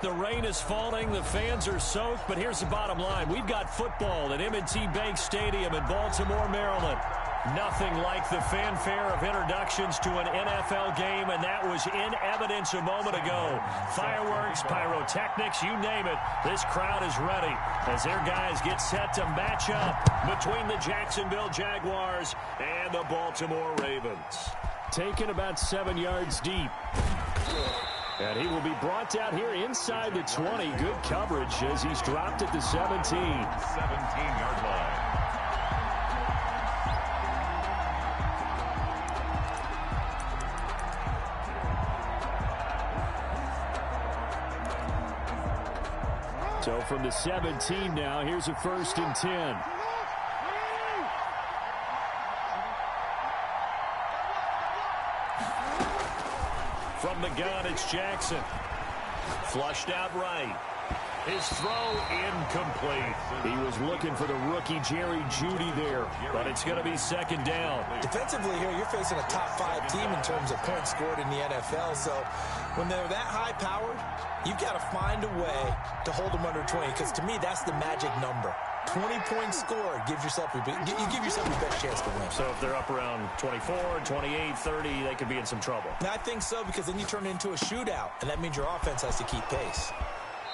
The rain is falling, the fans are soaked, but here's the bottom line. We've got football at M&T Bank Stadium in Baltimore, Maryland. Nothing like the fanfare of introductions to an NFL game, and that was in evidence a moment ago. Fireworks, pyrotechnics, you name it. This crowd is ready as their guys get set to match up between the Jacksonville Jaguars and the Baltimore Ravens. Taken about 7 yards deep. And he will be brought down here inside the 20. Good coverage as he's dropped at the 17. 17-yard line. So from the 17 now, here's a 1st and 10. From the gun, it's Jackson. Flushed out right. His throw incomplete. He was looking for the rookie Jerry Jeudy there, but it's going to be 2nd down. Defensively here, you're facing a top-5 team in terms of points scored in the NFL, so when they're that high-powered, you've got to find a way to hold them under 20, because to me, that's the magic number. 20-point score, you give yourself your best chance to win. So if they're up around 24, 28, 30, they could be in some trouble. And I think so, because then you turn it into a shootout, and that means your offense has to keep pace.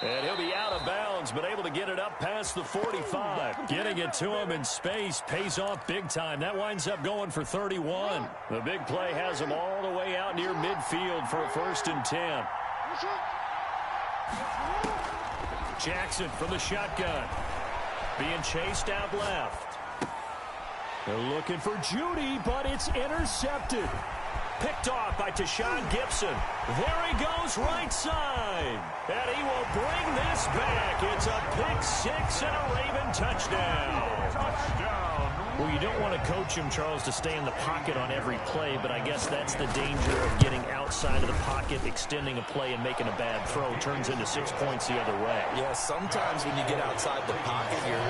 And he'll be out of bounds, but able to get it up past the 45. Getting it to him in space pays off big time. That winds up going for 31. The big play has him all the way out near midfield for a 1st and 10. Jackson from the shotgun. Being chased out left. They're looking for Jeudy, but it's intercepted. Picked off by Tashawn Gibson. There he goes, right side. And he will bring this back. It's a pick 6 and a Raven touchdown. Touchdown. Well, you don't want to coach him, Charles, to stay in the pocket on every play, but I guess that's the danger of getting outside of the pocket, extending a play, and making a bad throw. Turns into 6 points the other way. Yeah, sometimes when you get outside the pocket, your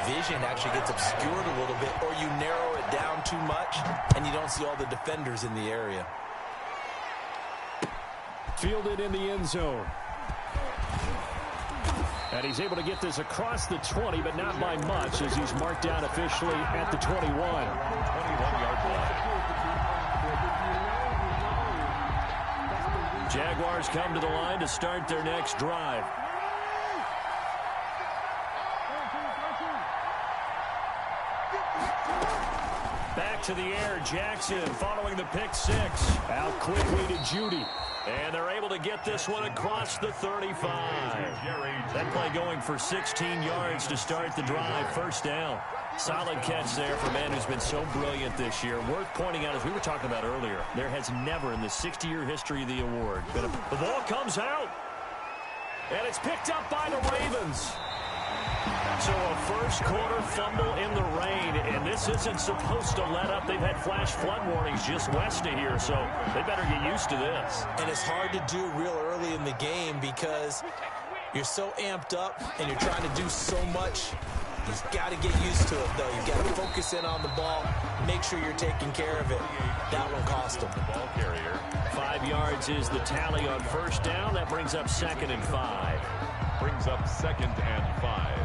vision actually gets obscured a little bit, or you narrow it down too much, and you don't see all the defenders in the area. Fielded in the end zone. And he's able to get this across the 20, but not by much, as he's marked down officially at the 21. 21-yard line. Jaguars come to the line to start their next drive. Back to the air, Jackson following the pick 6. Out quickly to Jeudy. And they're able to get this one across the 35. That play going for 16 yards to start the drive. 1st down. Solid catch there for a man who's been so brilliant this year. Worth pointing out, as we were talking about earlier, there has never in the 60-year history of the award been the ball comes out. And it's picked up by the Ravens. So a 1st quarter fumble in the rain, and this isn't supposed to let up. They've had flash flood warnings just west of here, so they better get used to this. And it's hard to do real early in the game because you're so amped up and you're trying to do so much. You've got to get used to it, though. You've got to focus in on the ball, make sure you're taking care of it. That one cost them. The ball carrier. 5 yards is the tally on 1st down. That brings up 2nd and 5. Brings up 2nd and 5.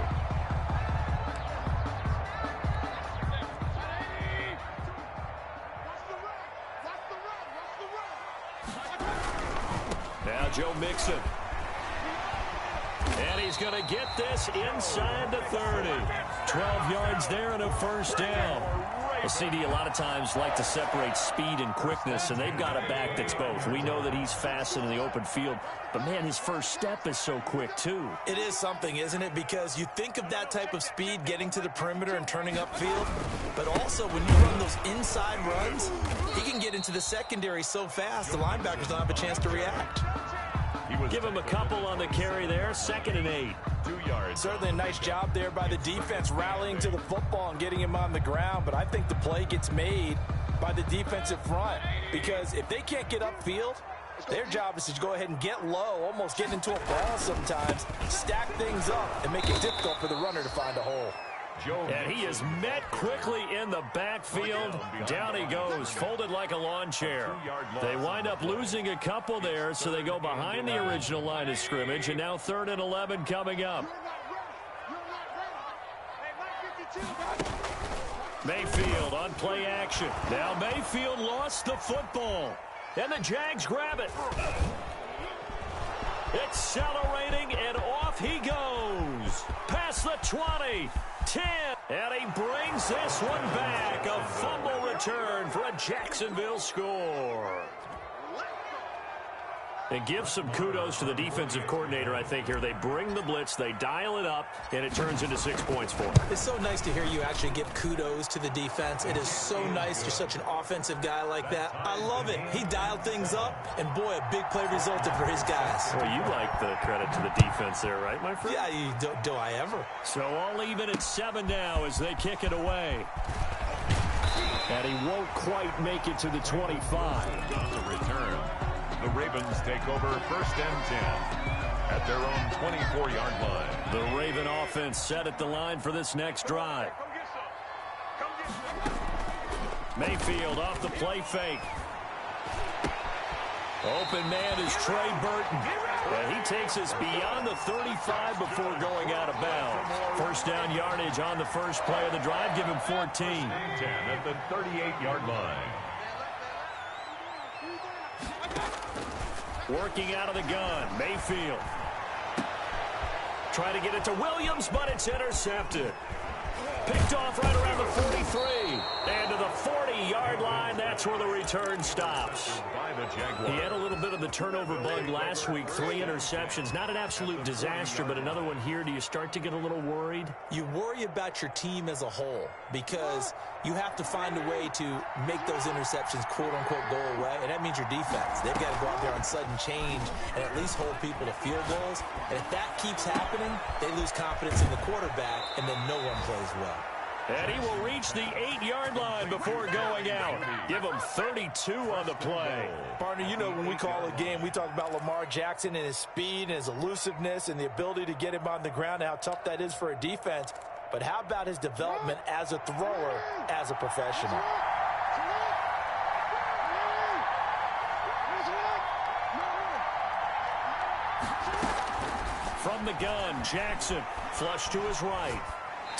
Now Joe Mixon. And he's going to get this inside the 30. 12 yards there and a 1st down. A CD a lot of times like to separate speed and quickness, and they've got a back that's both. We know that he's fast in the open field, but, man, his first step is so quick, too. It is something, isn't it? Because you think of that type of speed getting to the perimeter and turning upfield, but also when you run those inside runs, he can get into the secondary so fast the linebackers don't have a chance to react. Give him a couple on the carry there. 2nd and 8. 2 yards. Certainly a nice job there by the defense rallying to the football and getting him on the ground, but I think the play gets made by the defensive front because if they can't get upfield, their job is to go ahead and get low, almost get into a ball sometimes, stack things up, and make it difficult for the runner to find a hole. And he is met quickly in the backfield. Down he goes, folded like a lawn chair. They wind up losing a couple there, so they go behind the original line of scrimmage, and now 3rd and 11 coming up. Mayfield on play action. Now Mayfield lost the football, and the Jags grab it. Accelerating, and off he goes. Past the 20, 10, and he brings this one back. A fumble return for a Jacksonville score. And give some kudos to the defensive coordinator, I think, here. They bring the blitz, they dial it up, and it turns into 6 points for them. It's so nice to hear you actually give kudos to the defense. It is so nice. You're such an offensive guy like that. I love it. He dialed things up, and boy, a big play resulted for his guys. Well, you like the credit to the defense there, right, my friend? Yeah, do I ever? So all even at 7 now as they kick it away. And he won't quite make it to the 25. The return. The Ravens take over 1st and 10 at their own 24-yard line. The Raven offense set at the line for this next drive. Mayfield off the play fake. Open man is Trey Burton. And he takes us beyond the 35 before going out of bounds. 1st down yardage on the first play of the drive. Give him 14. 10 at the 38-yard line. Working out of the gun, Mayfield. Trying to get it to Williams, but it's intercepted. Picked off right around the 43. And to the 40-yard line, that's where the return stops. He had a little bit of the turnover bug last week, 3 interceptions. Not an absolute disaster, but another one here. Do you start to get a little worried? You worry about your team as a whole because you have to find a way to make those interceptions, quote-unquote, go away, and that means your defense. They've got to go out there on sudden change and at least hold people to field goals. And if that keeps happening, they lose confidence in the quarterback, and then no one plays well. And he will reach the 8-yard line before going out. Give him 32 on the play. Partner, you know when we call a game, we talk about Lamar Jackson and his speed and his elusiveness and the ability to get him on the ground and how tough that is for a defense. But how about his development as a thrower, as a professional? From the gun, Jackson flush to his right.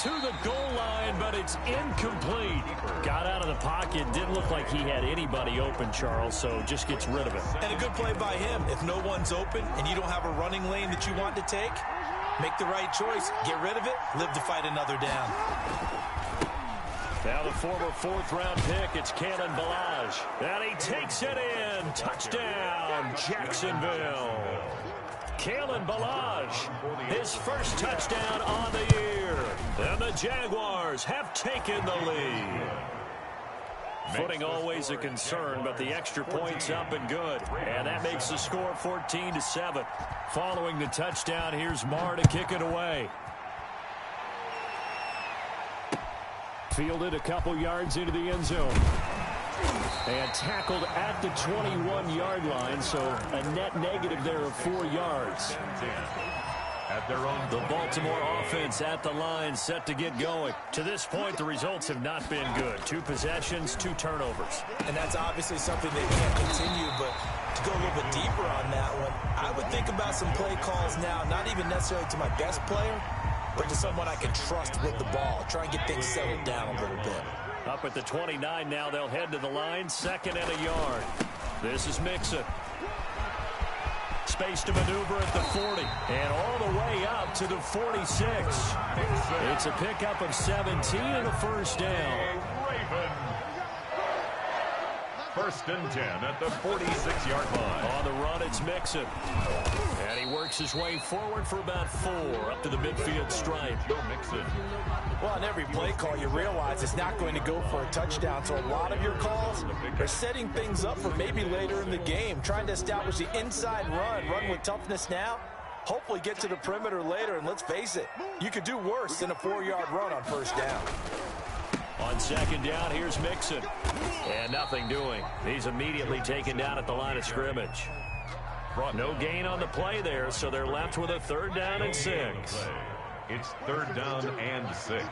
To the goal line, but it's incomplete. Got out of the pocket. Didn't look like he had anybody open, Charles, so just gets rid of it. And a good play by him. If no one's open and you don't have a running lane that you want to take, make the right choice. Get rid of it. Live to fight another down. Now the former 4th-round pick, it's Kalen Ballage. And he takes it in. Touchdown, Jacksonville. Kalen Ballage, his first touchdown on the year. And the Jaguars have taken the lead. Footing always a concern, but the extra point's up and good. And that makes the score 14-7. Following the touchdown, here's Marr to kick it away. Fielded a couple yards into the end zone. And tackled at the 21-yard line, so a net negative there of 4 yards. The Baltimore offense at the line, set to get going. To this point, the results have not been good. 2 possessions, 2 turnovers. And that's obviously something they can't continue, but to go a little bit deeper on that one, I would think about some play calls now, not even necessarily to my best player, but to someone I can trust with the ball. Try and get things settled down a little bit. Up at the 29 now, they'll head to the line, 2nd and a yard. This is Mixon. Space to maneuver at the 40, and all the way up to the 46. It's a pickup of 17 and a first down. 1st and 10 at the 46-yard line. On the run, it's Mixon. And he works his way forward for about 4 up to the midfield stripe. Mixon. Well, on every play call, you realize it's not going to go for a touchdown. So a lot of your calls are setting things up for maybe later in the game, trying to establish the inside run with toughness now, hopefully get to the perimeter later. And let's face it, you could do worse than a 4-yard run on first down. On 2nd down, here's Mixon. And nothing doing. He's immediately taken down at the line of scrimmage. No gain on the play there, so they're left with a 3rd down and 6. It's 3rd down and 6.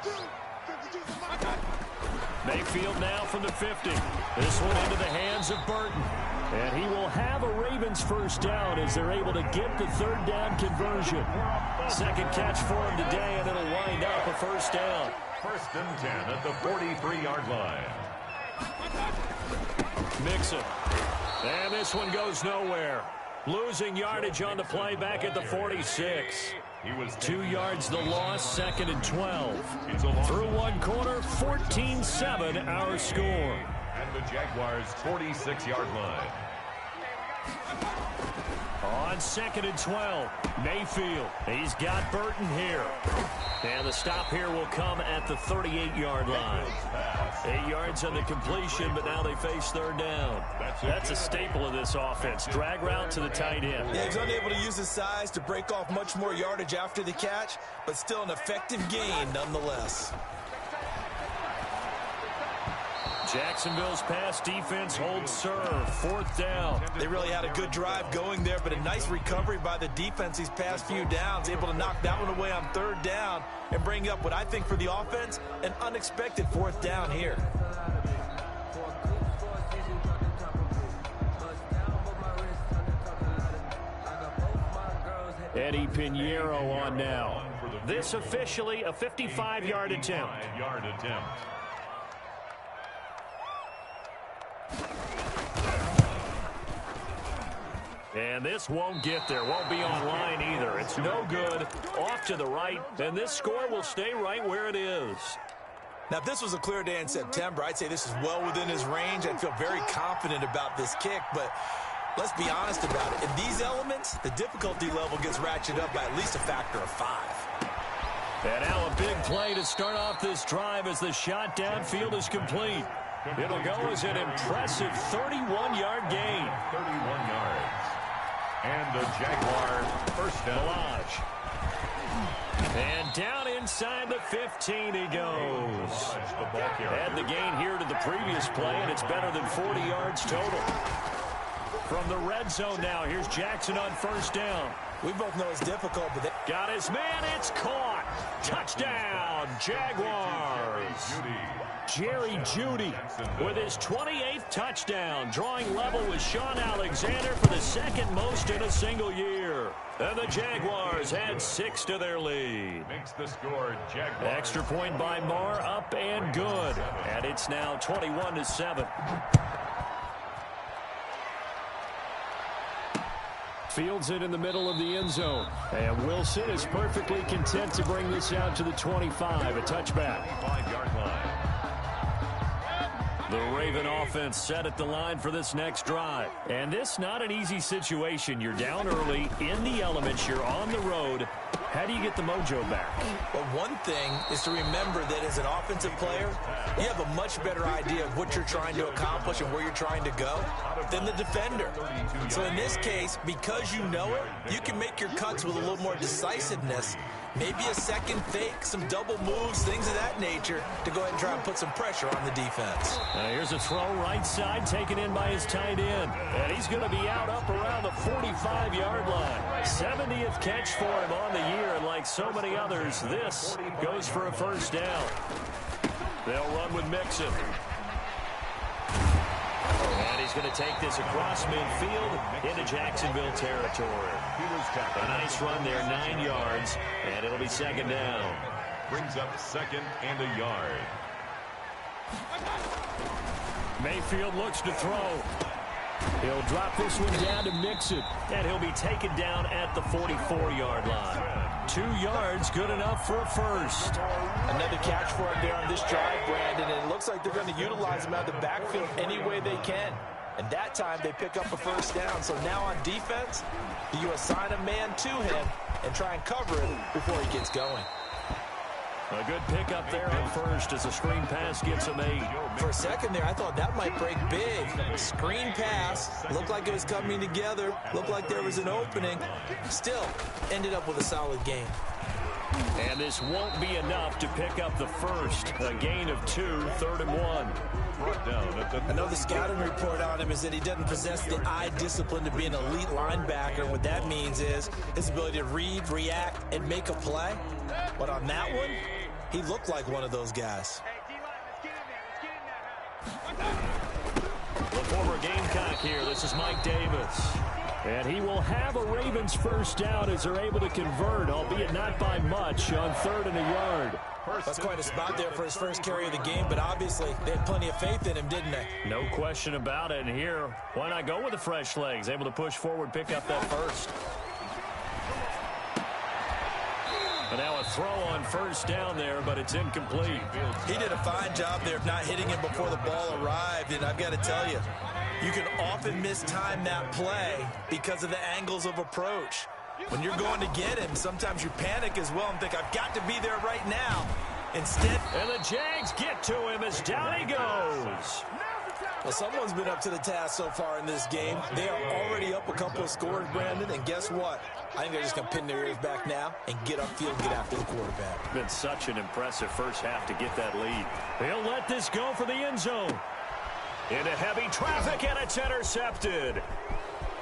Mayfield now from the 50. This one into the hands of Burton. And he will have a Ravens first down as they're able to get the 3rd down conversion. Second catch for him today, and it'll wind up a first down. 1st and 10 at the 43-yard line. Mixon. And this one goes nowhere. Losing yardage on the play back at the 46. 2 yards the loss, 2nd and 12. Through one quarter, 14-7 our score. And the Jaguars' 46-yard line. On 2nd and 12, Mayfield. He's got Burton here. And the stop here will come at the 38-yard line. 8 yards on the completion, but now they face 3rd down. That's a staple of this offense. Drag route to the tight end. Yeah, he's unable to use his size to break off much more yardage after the catch, but still an effective gain nonetheless. Jacksonville's pass defense holds serve. 4th down. They really had a good drive going there, but a nice recovery by the defense these past few downs, able to knock that one away on 3rd down and bring up what I think for the offense, an unexpected 4th down here. Eddie Pinheiro on now. This officially a 55-yard attempt. And this won't get there. Won't be online either. It's no good. Off to the right. And this score will stay right where it is. Now, if this was a clear day in September, I'd say this is well within his range. I'd feel very confident about this kick, but let's be honest about it. In these elements, the difficulty level gets ratcheted up by at least a factor of 5. And now a big play to start off this drive as the shot downfield is complete. It'll go as an impressive 31-yard gain. 31 yards. And the Jaguars first down. And down inside the 15 he goes. Add the gain here to the previous play, and it's better than 40 yards total. From the red zone now, here's Jackson on 1st down. We both know it's difficult, but got his man, it's caught. Touchdown, Jaguars. Jerry Jeudy with his 28th touchdown, drawing level with Sean Alexander for the 2nd most in a single year. And the Jaguars add 6 to their lead. Makes the score Jaguars. Extra point by Marr, up and good. And it's now 21-7. Fields it in the middle of the end zone. And Wilson is perfectly content to bring this out to the 25, a touchback. 5-yard line. The Raven offense set at the line for this next drive. And this not an easy situation. You're down early, in the elements, you're on the road. How do you get the mojo back? Well, one thing is to remember that as an offensive player, you have a much better idea of what you're trying to accomplish and where you're trying to go than the defender. So in this case, because you know it, you can make your cuts with a little more decisiveness. Maybe a second fake, some double moves, things of that nature to go ahead and try and put some pressure on the defense. Here's a throw right side taken in by his tight end. And he's going to be out up around the 45-yard line. 70th catch for him on the year, and like so many others, this goes for a first down. They'll run with Mixon. And he's going to take this across midfield into Jacksonville territory. A nice run there, 9 yards, and it'll be 2nd down. Brings up 2nd and a yard. Mayfield looks to throw. He'll drop this one down to Mixon, and he'll be taken down at the 44-yard line. 2 yards, good enough for a first. Another catch for him there on this drive, Brandon, and it looks like they're going to utilize him out of the backfield any way they can. And that time they pick up a first down. So now on defense, you assign a man to him and try and cover it before he gets going. A good pickup there on first as a screen pass gets him 8. For a second there, I thought that might break big. Screen pass, looked like it was coming together, looked like there was an opening. Still, ended up with a solid gain. And this won't be enough to pick up the first. A gain of 2, 3rd and 1. brought down at the... I know the scouting report on him is that he doesn't possess the eye discipline to be an elite linebacker. What that means is his ability to read, react, and make a play. But on that one, he looked like one of those guys. The former Gamecock here. This is Mike Davis. And he will have a Ravens first down as they're able to convert, albeit not by much, on 3rd and a yard. That's quite a spot there for his first carry of the game, but obviously they had plenty of faith in him, didn't they? No question about it. And here, why not go with the fresh legs? Able to push forward, pick up that first. And now a throw on first down there, but it's incomplete. He did a fine job there of not hitting him before the ball arrived, and I've got to tell you, you can often mistime that play because of the angles of approach. When you're going to get him, sometimes you panic as well and think, I've got to be there right now. Instead... And the Jags get to him as down he goes. Well, someone's been up to the task so far in this game. They are already up a couple of scores, Brandon, and guess what? I think they're just going to pin their ears back now and get upfield and get after the quarterback. Been such an impressive first half to get that lead. He'll let this go for the end zone. Into heavy traffic, and it's intercepted.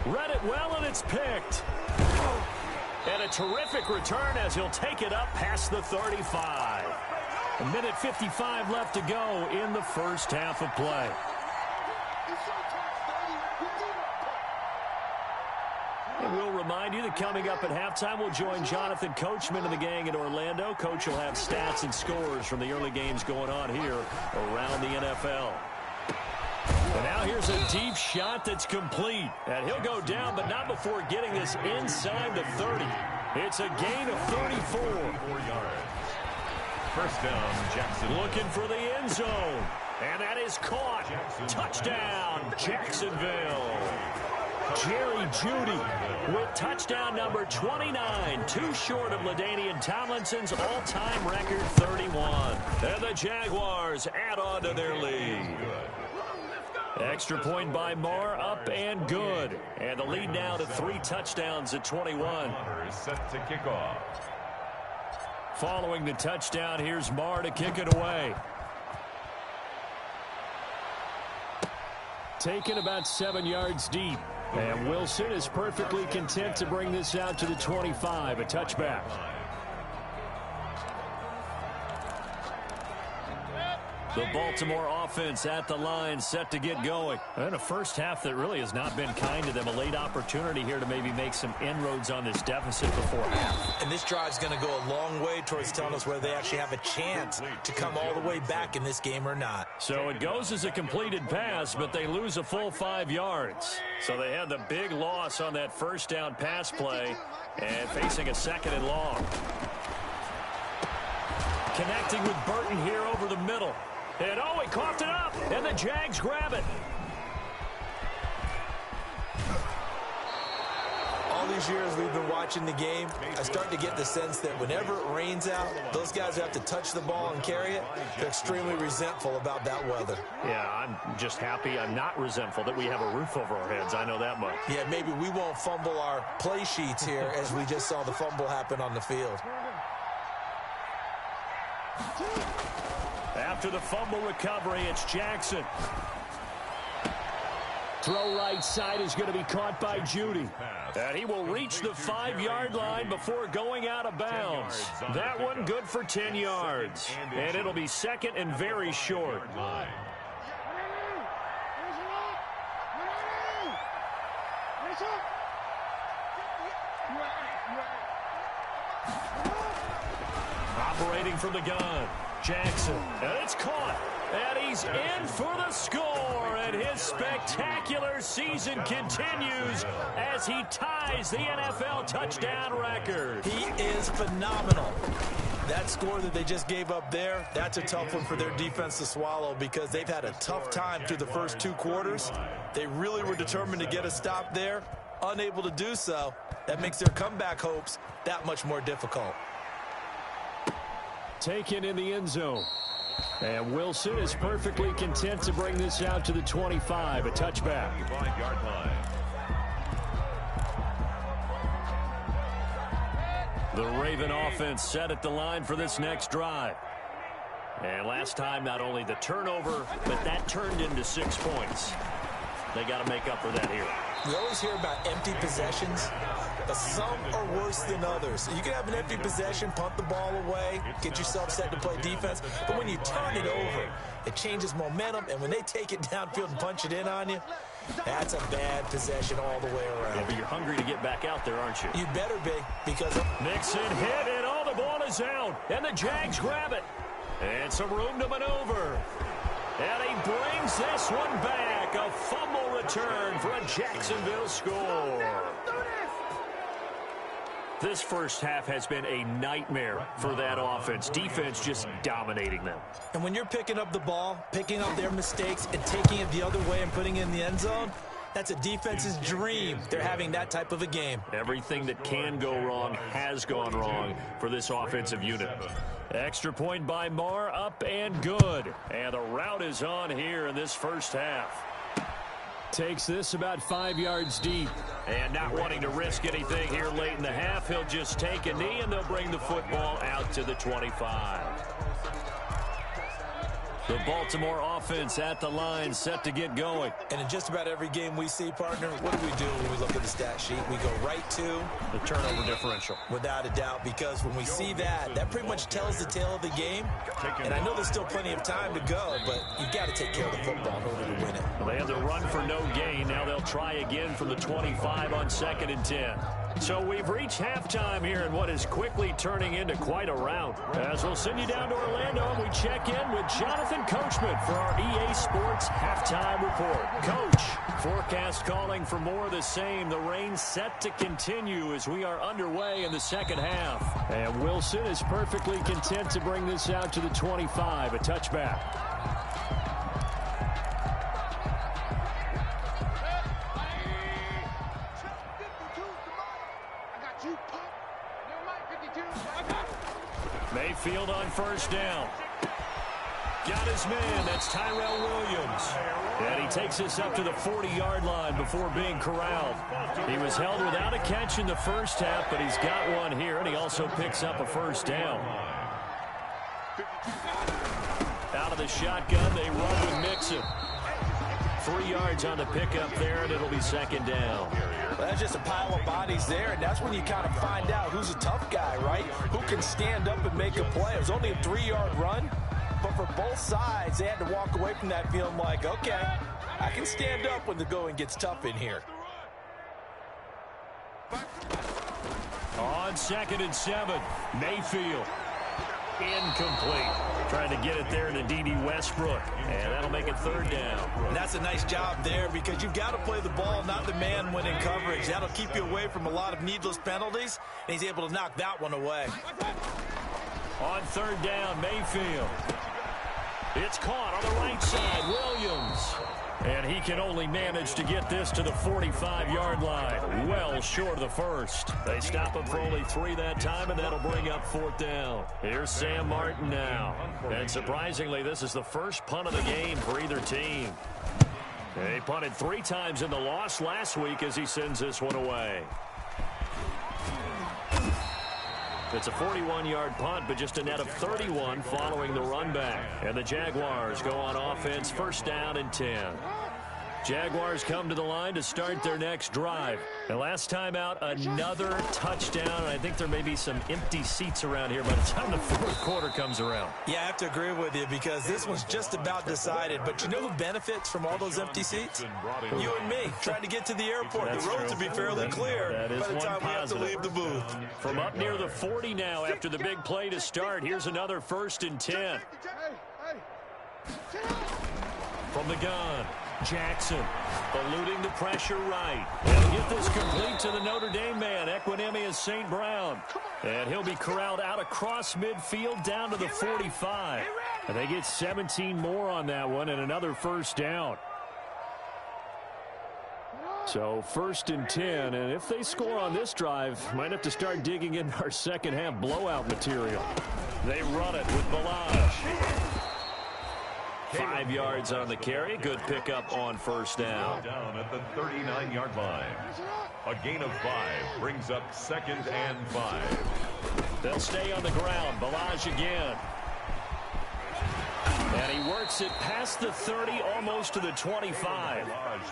Read it well, and it's picked. And a terrific return as he'll take it up past the 35. A minute 55 left to go in the first half of play. And we'll remind you that coming up at halftime, we'll join Jonathan Coachman and the gang in Orlando. Coach will have stats and scores from the early games going on here around the NFL. And now here's a deep shot that's complete. And he'll go down, but not before getting this inside the 30. It's a gain of 34. 4 yards. First down, Jackson. Looking for the end zone. And that is caught. Touchdown, Jacksonville. Jerry Jeudy with touchdown number 29, too short of LaDainian Tomlinson's all-time record 31. And the Jaguars add on to their lead. Extra point by Marr, up and good. And the lead now to 3 touchdowns at 21. Set to kick off. Following the touchdown, here's Marr to kick it away. Taken about 7 yards deep. And Wilson is perfectly content to bring this out to the 25, a touchback. The Baltimore offense at the line, set to get going. And a first half that really has not been kind to them. A late opportunity here to maybe make some inroads on this deficit before half. And this drive's going to go a long way towards telling us whether they actually have a chance to come all the way back in this game or not. So it goes as a completed pass, but they lose a full 5 yards. So they had the big loss on that first down pass play and facing a 2nd and long. Connecting with Burton here over the middle. And oh, he coughed it up, and the Jags grab it. All these years we've been watching the game, I start to get the sense that whenever it rains out, those guys who have to touch the ball and carry it, they're extremely resentful about that weather. Yeah, I'm just happy I'm not resentful that we have a roof over our heads. I know that much. Yeah, maybe we won't fumble our play sheets here as we just saw the fumble happen on the field. After the fumble recovery, it's Jackson. Throw right side is going to be caught by Jeudy. And he will reach the 5-yard line before going out of bounds. That one good for 10 yards. And it'll be 2nd and very short. Operating from the gun. Jackson, and it's caught, and he's in for the score, and his spectacular season continues as he ties the NFL touchdown record. He is phenomenal. That score that they just gave up there, that's a tough one for their defense to swallow because they've had a tough time through the first 2 quarters. They really were determined to get a stop there, unable to do so. That makes their comeback hopes that much more difficult. Taken in the end zone. And Wilson is perfectly content to bring this out to the 25, a touchback. 5-yard line. The Raven offense set at the line for this next drive. And last time, not only the turnover, but that turned into 6 points. They got to make up for that here. We always hear about empty possessions, but some are worse than others. You can have an empty possession, punt the ball away, get yourself set to play defense, but when you turn it over, it changes momentum, and when they take it downfield and punch it in on you, that's a bad possession all the way around. Yeah, but you're hungry to get back out there, aren't you? You better be, because... Mixon hit, and all the ball is out, and the Jags grab it. And some room to maneuver. And he brings this one back. A fumble return for a Jacksonville score. This first half has been a nightmare for that offense. Defense just dominating them. And when you're picking up the ball, picking up their mistakes, and taking it the other way and putting it in the end zone, that's a defense's dream. They're having that type of a game. Everything that can go wrong has gone wrong for this offensive unit. Extra point by Marr, up and good. And the route is on here in this first half. Takes this about 5 yards deep. And not wanting to risk anything here late in the half, he'll just take a knee, and they'll bring the football out to the 25. The Baltimore offense at the line, set to get going. And in just about every game we see, partner, what do when we look at the stat sheet? We go right to the turnover differential. Without a doubt, because when we see that, that pretty much tells the tale of the game. And I know there's still plenty of time to go, but you've got to take care of the football in order to win it. Well, they had the run for no gain. Now they'll try again from the 25 on 2nd and 10. So we've reached halftime here in what is quickly turning into quite a rout. As we'll send you down to Orlando, and we check in with Jonathan Coachman for our EA Sports Halftime Report. Coach, forecast calling for more of the same. The rain set to continue as we are underway in the second half. And Wilson is perfectly content to bring this out to the 25, a touchback. Mayfield on first down. Got his man. That's Tyrell Williams. And he takes us up to the 40-yard line before being corralled. He was held without a catch in the first half, but he's got one here, and he also picks up a first down. Out of the shotgun, they run with Mixon. 3 yards on the pickup there, and it'll be second down. Well, that's just a pile of bodies there, and that's when you kind of find out who's a tough guy, right? Who can stand up and make a play. It was only a 3-yard run, but for both sides, they had to walk away from that feeling like, okay, I can stand up when the going gets tough in here. On 2nd and 7, Mayfield. Incomplete. Trying to get it there to D.D. Westbrook. And that'll make it 3rd down. And that's a nice job there because you've got to play the ball, not the man when in coverage. That'll keep you away from a lot of needless penalties, and he's able to knock that one away. On 3rd down, Mayfield. It's caught on the right side, Williams. And he can only manage to get this to the 45-yard line. Well short of the first. They stop him for only 3 that time, and that'll bring up 4th down. Here's Sam Martin now. And surprisingly, this is the first punt of the game for either team. They punted 3 times in the loss last week as he sends this one away. It's a 41-yard punt, but just a net of 31 following the run back. And the Jaguars go on offense, 1st down and 10. Jaguars come to the line to start their next drive. And last time out, another touchdown. And I think there may be some empty seats around here by the time the 4th quarter comes around. Yeah, I have to agree with you because this one's just about decided. But you know who benefits from all those empty seats? You and me, trying to get to the airport. That's the roads true. will be fairly clear that is by the time we have to leave the booth. From up near the 40 now after the big play to start. Here's another 1st and 10. From the gun. Jackson eluding the pressure right. He'll get this complete to the Notre Dame man, Equinemius St. Brown. And he'll be corralled out across midfield down to the 45. And they get 17 more on that one and another 1st down. So 1st and 10, and if they score on this drive, might have to start digging in our second half blowout material. They run it with Balazs. 5 yards on the carry. Good pickup on 1st down. Down at the 39-yard line. A gain of 5 brings up 2nd and 5. They'll stay on the ground. Balazs again. And he works it past the 30, almost to the 25.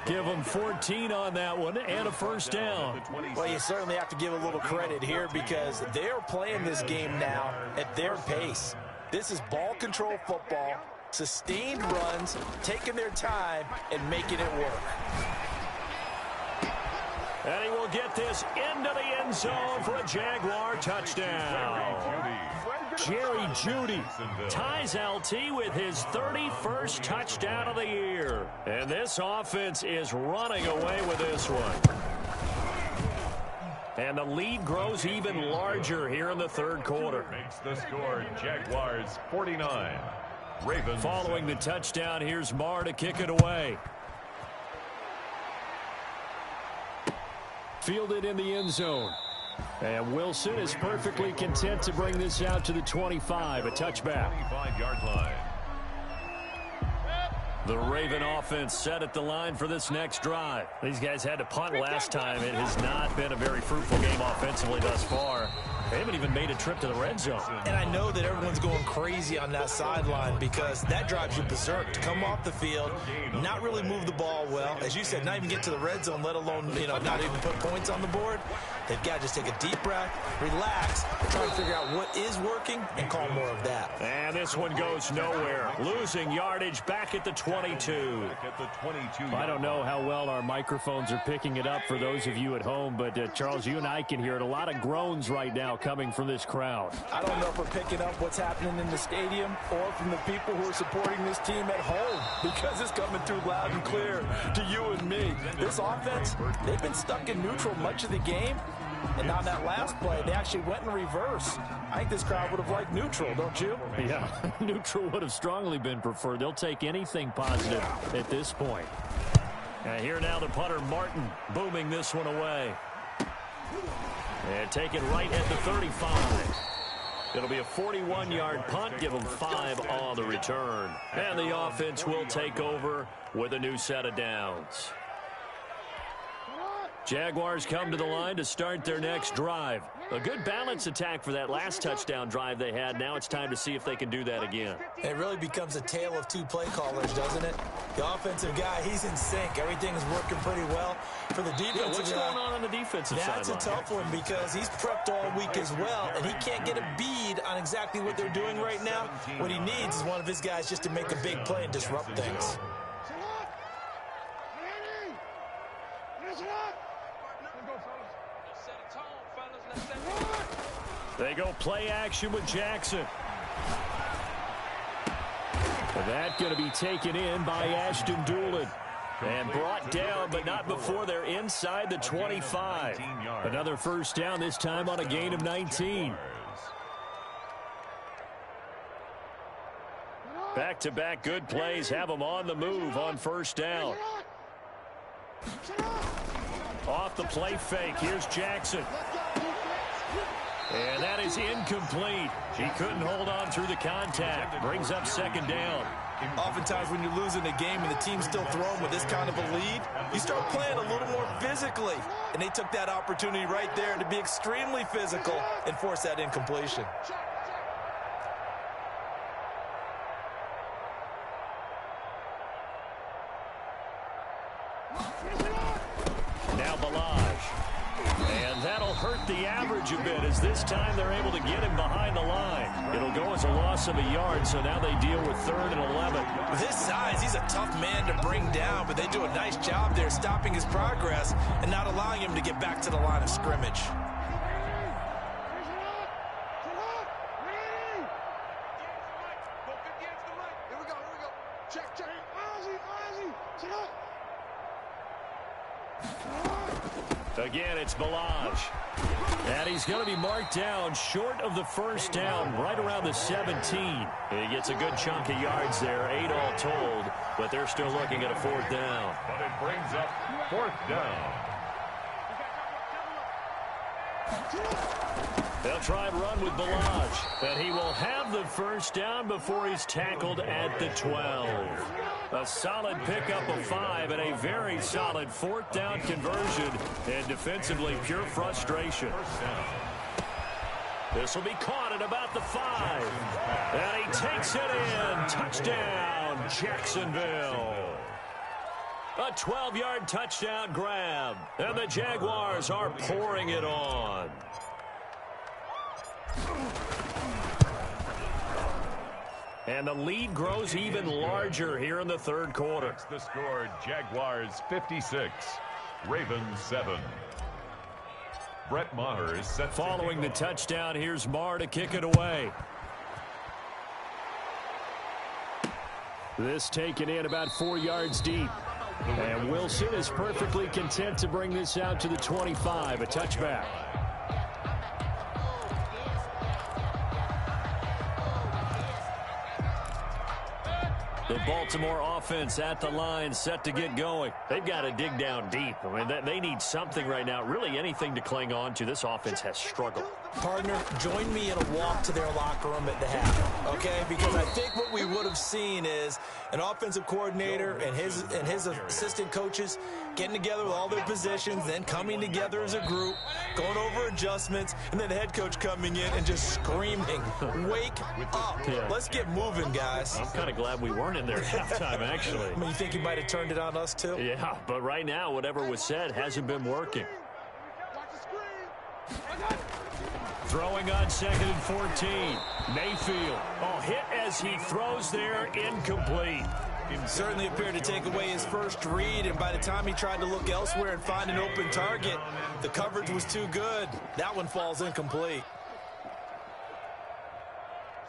Give him 14 on that one and a first down. Well, you certainly have to give a little credit here because they're playing this game now at their pace. This is ball control football, sustained runs, taking their time and making it work. And he will get this into the end zone for a Jaguar touchdown. Jerry Jeudy ties LT with his 31st touchdown of the year. And this offense is running away with this one. And the lead grows even larger here in the third quarter. Makes the score Jaguars 49. Ravens. Following the touchdown, here's Marr to kick it away. Fielded in the end zone. And Wilson is perfectly content to bring this out to the 25, a touchback. 25-yard line. The Raven offense set at the line for this next drive. These guys had to punt last time. It has not been a very fruitful game offensively thus far. They haven't even made a trip to the red zone. And I know that everyone's going crazy on that sideline because that drives you berserk to come off the field, not really move the ball well. As you said, not even get to the red zone, let alone, not even put points on the board. They've got to just take a deep breath, relax, try to figure out what is working and call more of that. And this one goes nowhere. Losing yardage back at the 22. I don't know how well our microphones are picking it up for those of you at home, but Charles, you and I can hear it. A lot of groans right now coming from this crowd. I don't know if we're picking up what's happening in the stadium or from the people who are supporting this team at home because it's coming through loud and clear to you and me. This offense, they've been stuck in neutral much of the game. And on that last play, they actually went in reverse. I think this crowd would have liked neutral, don't you? Yeah, neutral would have strongly been preferred. They'll take anything positive at this point. And here now the punter, Martin, booming this one away. And take it right at the 35. It'll be a 41-yard punt. Give them 5 on the return. And the offense will take over with a new set of downs. Jaguars come to the line to start their next drive. A good balance attack for that last touchdown drive they had. Now it's time to see if they can do that again. It really becomes a tale of two play callers, doesn't it? The offensive guy, he's in sync. Everything is working pretty well. For the defensive what's going on the defensive side? That's a tough one because he's prepped all week as well, and he can't get a bead on exactly what they're doing right now. What he needs is one of his guys just to make a big play and disrupt things. They go play action with Jackson. That going to be taken in by Ashton Doolin. And brought down, but not before they're inside the 25. Another first down, this time on a gain of 19. Back-to-back good plays have them on the move on first down. Off the play fake, here's Jackson. And that is incomplete. He couldn't hold on through the contact. Brings up second down. Oftentimes when you're losing a game and the team's still throwing with this kind of a lead, you start playing a little more physically. And they took that opportunity right there to be extremely physical and force that incompletion. Now Balaj. And that'll hurt the average a bit as this time they're able to get him behind the line. It'll go as a loss of a yard, so now they deal with 3rd and 11. With his size, he's a tough man to bring down, but they do a nice job there stopping his progress and not allowing him to get back to the line of scrimmage. Again, it's Balaj. And he's going to be marked down short of the first down, right around the 17. He gets a good chunk of yards there, 8 all told, but they're still looking at a 4th down. But it brings up 4th down. They'll try and run with Balaj, and he will have the first down before he's tackled at the 12. A solid pickup of 5 and a very solid 4th down conversion, and defensively pure frustration. This will be caught at about the 5. And he takes it in. Touchdown, Jacksonville. A 12-yard touchdown grab. And the Jaguars are pouring it on. And the lead grows even larger here in the third quarter. The score, Jaguars 56, Ravens 7. Brett Maher is set. Following the touchdown, here's Maher to kick it away. This taken in about 4 yards deep. And Wilson is perfectly content to bring this out to the 25, a touchback. The Baltimore offense at the line, set to get going. They've got to dig down deep. I mean, they need something right now, really anything to cling on to. This offense has struggled. Partner, join me in a walk to their locker room at the half, okay? Because I think what we would have seen is an offensive coordinator and his assistant coaches getting together with all their positions, then coming together as a group, going over adjustments, and then the head coach coming in and just screaming, wake up. Yeah. Let's get moving, guys. I'm kind of glad we weren't in there at halftime, actually. I mean, you think he might have turned it on us, too? Yeah, but right now, whatever was said hasn't been working. Throwing on 2nd and 14. Mayfield. Oh, hit as he throws there, incomplete. Certainly appeared to take away his first read, and by the time he tried to look elsewhere and find an open target, the coverage was too good. That one falls incomplete.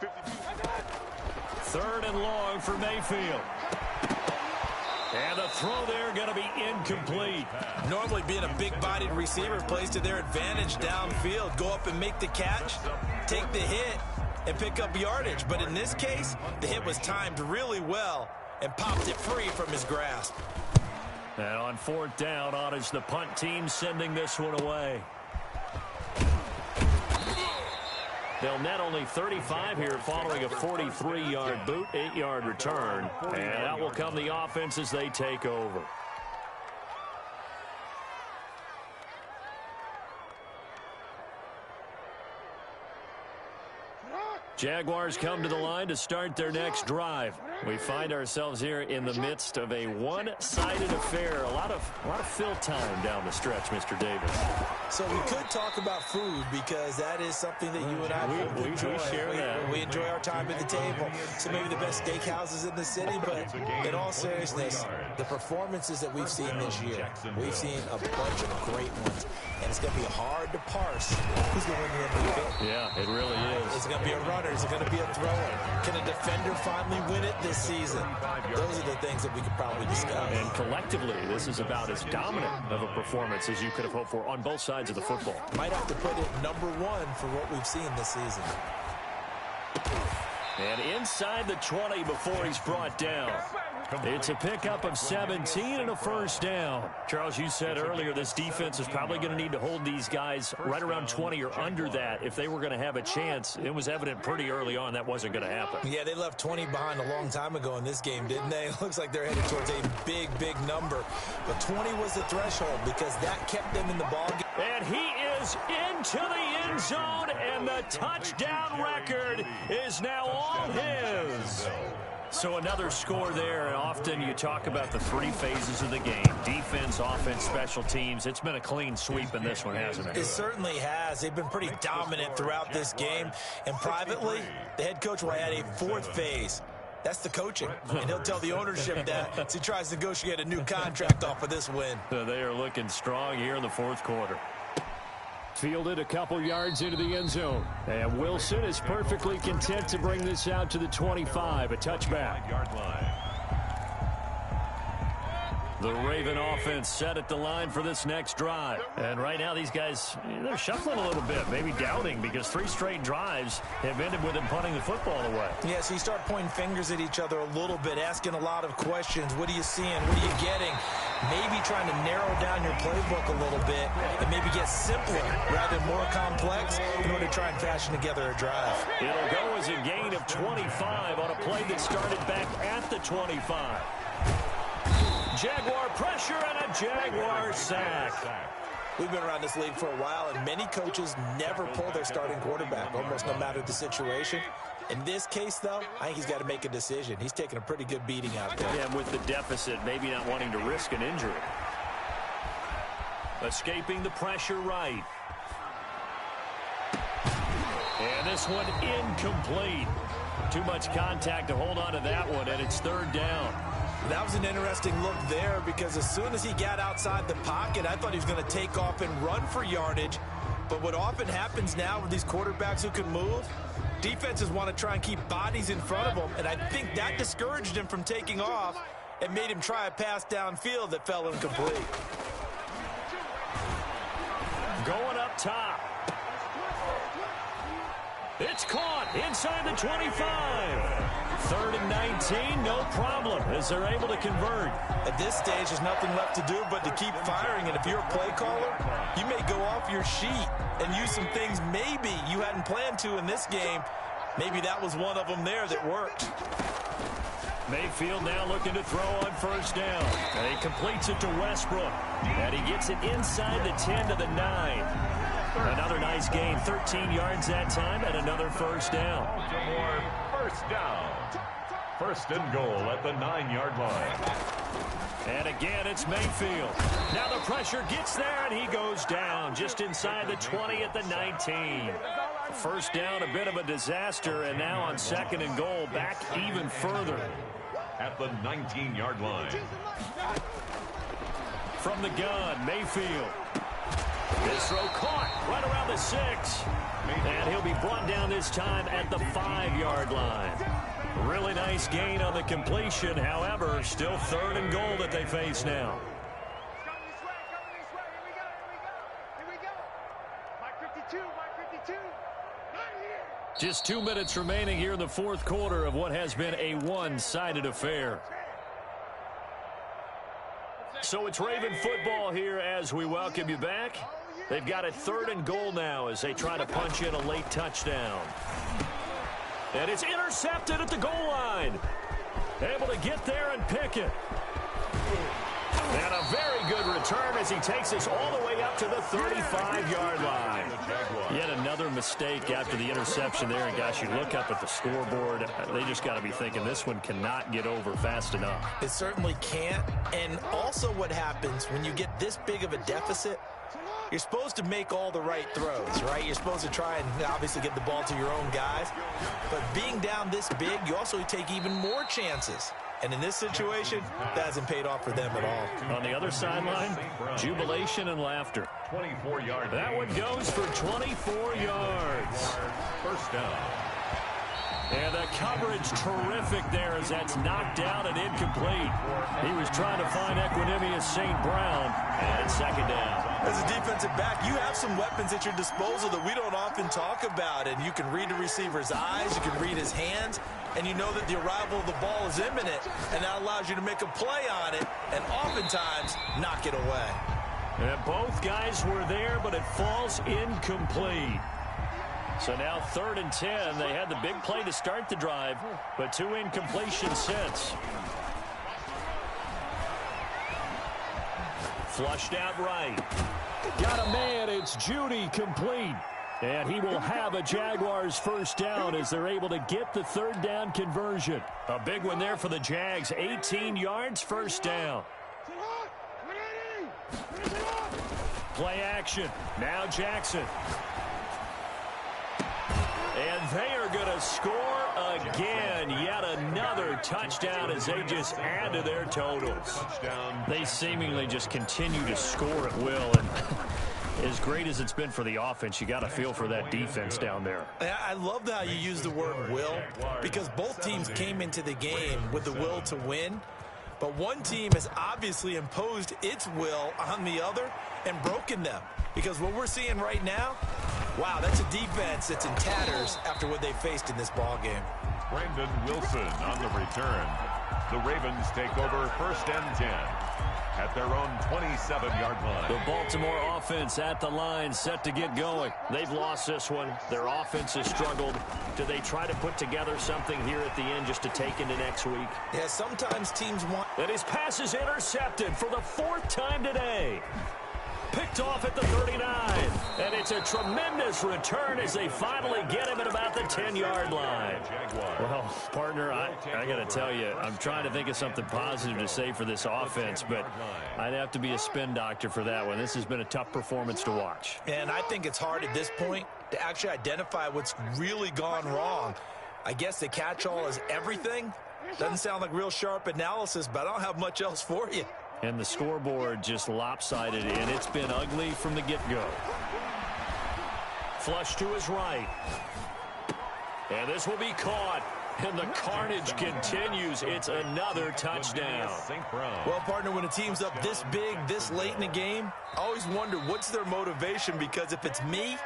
3rd and long for Mayfield. And the throw there going to be incomplete. Normally being a big-bodied receiver plays to their advantage downfield. Go up and make the catch, take the hit, and pick up yardage. But in this case, the hit was timed really well and popped it free from his grasp. And on 4th down, on is the punt team sending this one away. They'll net only 35 here following a 43-yard boot, 8-yard return. And out will come the offense as they take over. Jaguars come to the line to start their next drive. We find ourselves here in the midst of a one-sided affair. A lot of fill time down the stretch, Mr. Davis. So we could talk about food because that is something that you and I enjoy. We share that. We enjoy our time at the table. So maybe the best steakhouses in the city, but in all seriousness, the performances that we've seen this year, we've seen a bunch of great ones. And it's going to be hard to parse who's going to win the MVP. Yeah, it really is. It's going to be a runner. Is it going to be a thrower? Can a defender finally win it this season? Those are the things that we could probably discuss. And collectively, this is about as dominant of a performance as you could have hoped for on both sides of the football. Might have to put it #1 for what we've seen this season. And inside the 20 before he's brought down. It's a pickup of 17 and a first down. Charles, you said earlier this defense is probably going to need to hold these guys right around 20 or under that if they were going to have a chance. It was evident pretty early on that wasn't going to happen. Yeah, they left 20 behind a long time ago in this game, didn't they? It looks like they're headed towards a big, big number. But 20 was the threshold because that kept them in the ball game. And he is into the end zone, and the touchdown record is now all his. So another score there, and often you talk about the 3 phases of the game. Defense, offense, special teams. It's been a clean sweep in this one, hasn't it? It certainly has. They've been pretty dominant throughout this game. And privately, the head coach will add a 4th phase. That's the coaching. And he'll tell the ownership that as he tries to negotiate a new contract off of this win. So they are looking strong here in the 4th quarter. Fielded a couple yards into the end zone. And Wilson is perfectly content to bring this out to the 25, a touchback. The Raven offense set at the line for this next drive. And right now these guys, they're shuffling a little bit, maybe doubting, because 3 straight drives have ended with them punting the football away. Yeah, so you start pointing fingers at each other a little bit, asking a lot of questions. What are you seeing? What are you getting? Maybe trying to narrow down your playbook a little bit and maybe get simpler rather than more complex in order to try and fashion together a drive. It'll go as a gain of 25 on a play that started back at the 25. Jaguar pressure and a Jaguar sack. We've been around this league for a while, and many coaches never pull their starting quarterback, almost no matter the situation. In this case, though, I think he's got to make a decision. He's taking a pretty good beating out there. Yeah, and with the deficit, maybe not wanting to risk an injury. Escaping the pressure right. And this one incomplete. Too much contact to hold on to that one, and it's third down. That was an interesting look there because as soon as he got outside the pocket, I thought he was going to take off and run for yardage. But what often happens now with these quarterbacks who can move, defenses want to try and keep bodies in front of them, and I think that discouraged him from taking off and made him try a pass downfield that fell incomplete. Going up top. It's caught inside the 25. 3rd and 19, no problem, as they're able to convert. At this stage, there's nothing left to do but to keep firing, and if you're a play caller, you may go off your sheet and use some things maybe you hadn't planned to in this game. Maybe that was one of them there that worked. Mayfield now looking to throw on first down. And he completes it to Westbrook. And he gets it inside the 10 to the 9. Another nice gain, 13 yards that time, and another first down. Baltimore first down. 1st and goal at the 9-yard line. And again, it's Mayfield. Now the pressure gets there, and he goes down just inside the 20 at the 19. First down, a bit of a disaster, and now on 2nd and goal, back even further. At the 19-yard line. From the gun, Mayfield. This throw caught right around the 6. And he'll be brought down this time at the 5-yard line. Really nice gain on the completion. However, still 3rd and goal that they face now. Just 2 minutes remaining here in the 4th quarter of what has been a one-sided affair. So it's Raven football here as we welcome you back. They've got a 3rd and goal now as they try to punch in a late touchdown. And it's intercepted at the goal line. Able to get there and pick it. And a very good return as he takes us all the way up to the 35-yard line. Yet another mistake after the interception there. And, gosh, you look up at the scoreboard. They just got to be thinking this one cannot get over fast enough. It certainly can't. And also what happens when you get this big of a deficit, you're supposed to make all the right throws, right? You're supposed to try and obviously get the ball to your own guys. But being down this big, you also take even more chances. And in this situation, that hasn't paid off for them at all. On the other sideline, jubilation and laughter. 24 yards. That one goes for 24 yards. First down. And the coverage terrific there as that's knocked down and incomplete. He was trying to find Equanimous St. Brown. And 2nd down. As a defensive back, you have some weapons at your disposal that we don't often talk about. And you can read the receiver's eyes, you can read his hands, and you know that the arrival of the ball is imminent. And that allows you to make a play on it and oftentimes knock it away. And both guys were there, but it falls incomplete. So now 3rd and 10. They had the big play to start the drive, but 2 incompletions since. Flushed out right. Got a man. It's Judy complete. And he will have a Jaguars first down as they're able to get the 3rd down conversion. A big one there for the Jags. 18 yards, first down. Play action. Now Jackson. And they are going to score again. Yet another touchdown as they just add to their totals. Touchdown. They seemingly just continue to score at will. And as great as it's been for the offense, you got to feel for that defense down there. I love how you use the word will, because both teams came into the game with the will to win. But one team has obviously imposed its will on the other and broken them. Because what we're seeing right now, wow, that's a defense that's in tatters after what they faced in this ball game. Brandon Wilson on the return. The Ravens take over 1st and 10 at their own 27-yard line. The Baltimore offense at the line, set to get going. They've lost this one. Their offense has struggled. Do they try to put together something here at the end just to take into next week? Yeah, sometimes teams want... And his pass is intercepted for the 4th time today. picked off at the 39. And it's a tremendous return as they finally get him at about the 10-yard line. Well, partner, I got to tell you, I'm trying to think of something positive to say for this offense, but I'd have to be a spin doctor for that one. This has been a tough performance to watch. And I think it's hard at this point to actually identify what's really gone wrong. I guess the catch-all is everything. Doesn't sound like real sharp analysis, but I don't have much else for you. And the scoreboard just lopsided, and it's been ugly from the get-go. Flush to his right. And this will be caught. And the carnage continues. It's another touchdown. Well, partner, when a team's up this big, this late in the game, I always wonder what's their motivation, because if it's me,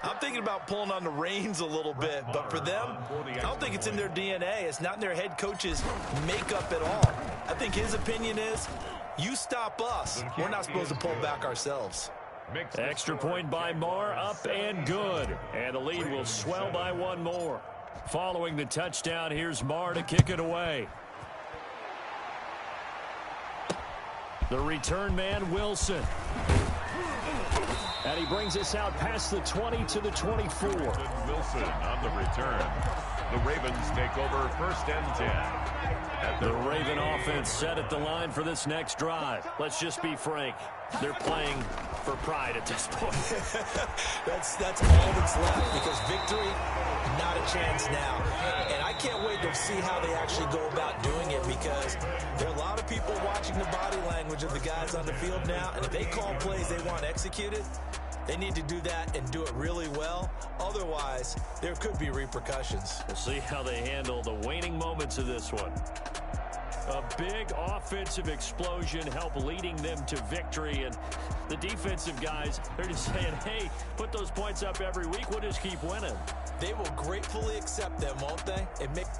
I'm thinking about pulling on the reins a little bit. But for them, I don't think it's in their DNA. It's not in their head coach's makeup at all. I think his opinion is, you stop us. We're not supposed to pull back ourselves. Extra point by Marr, up and good. And the lead will swell by one more. Following the touchdown, here's Marr to kick it away. The return man, Wilson. And he brings us out past the 20 to the 24. Wilson on the return. The Ravens take over 1st and 10. The Raven offense set at the line for this next drive. Let's just be frank. They're playing for pride at this point. That's all that's left, because victory, not a chance now. And I can't wait to see how they actually go about doing it, because there are a lot of people watching the body language of the guys on the field now, and if they call plays they want executed, they need to do that and do it really well. Otherwise, there could be repercussions. We'll see how they handle the waning moments of this one. A big offensive explosion help leading them to victory, and the defensive guys, they're just saying, hey, put those points up every week, we'll just keep winning. They will gratefully accept them, won't they? It makes